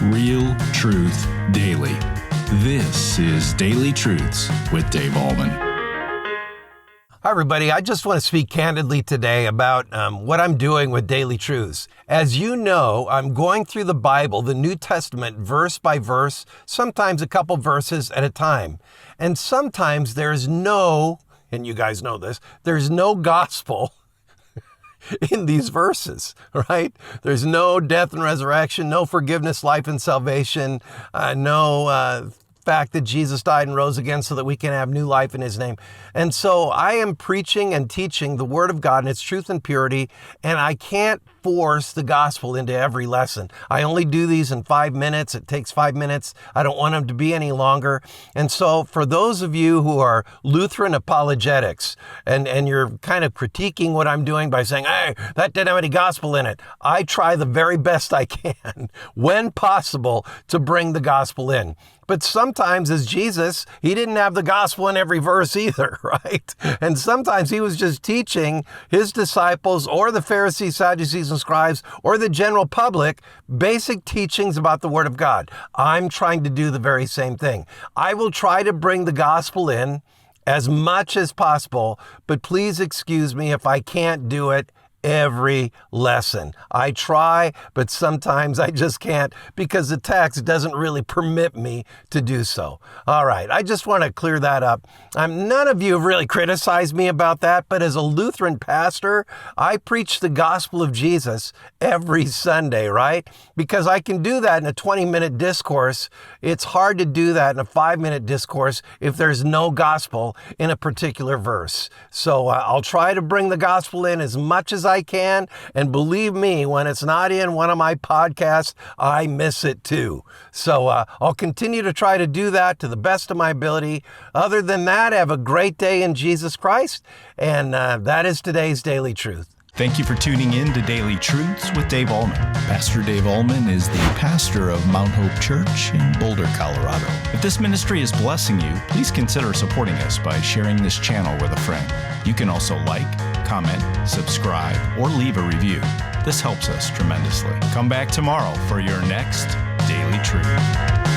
Real truth daily. This is Daily Truths with Dave Ahlman. Hi, everybody. I just want to speak candidly today about what I'm doing with Daily Truths. As you know, I'm going through the Bible, the New Testament, verse by verse, sometimes a couple verses at a time. And sometimes there's no, and you guys know this, there's no gospel in these verses, right? There's no death and resurrection, no forgiveness, life, and salvation, no fact that Jesus died and rose again so that we can have new life in his name. And so I am preaching and teaching the word of God and its truth and purity, and I can't force the gospel into every lesson. I only do these in 5 minutes. It takes 5 minutes. I don't want them to be any longer. And so for those of you who are Lutheran apologetics and you're kind of critiquing what I'm doing by saying, hey, that didn't have any gospel in it, I try the very best I can when possible to bring the gospel in. But sometimes as Jesus, he didn't have the gospel in every verse either, right? And sometimes he was just teaching his disciples or the Pharisees, Sadducees, and scribes or the general public basic teachings about the word of God. I'm trying to do the very same thing. I will try to bring the gospel in as much as possible, but please excuse me if I can't do it every lesson. I try, but sometimes I just can't because the text doesn't really permit me to do so. All right, I just want to clear that up. None of you have really criticized me about that, but as a Lutheran pastor, I preach the gospel of Jesus every Sunday, right? Because I can do that in a 20-minute discourse. It's hard to do that in a 5-minute discourse if there's no gospel in a particular verse. So I'll try to bring the gospel in as much as I can, and believe me, when it's not in one of my podcasts, I miss it too. So I'll continue to try to do that to the best of my ability. Other than that, have a great day in Jesus Christ, and that is today's Daily Truth. Thank you for tuning in to Daily Truths with Dave Ahlman. Pastor Dave Ahlman is the pastor of Mount Hope Church in Boulder, Colorado. If this ministry is blessing you, please consider supporting us by sharing this channel with a friend. You can also like, comment, subscribe, or leave a review. This helps us tremendously. Come back tomorrow for your next Daily Truth.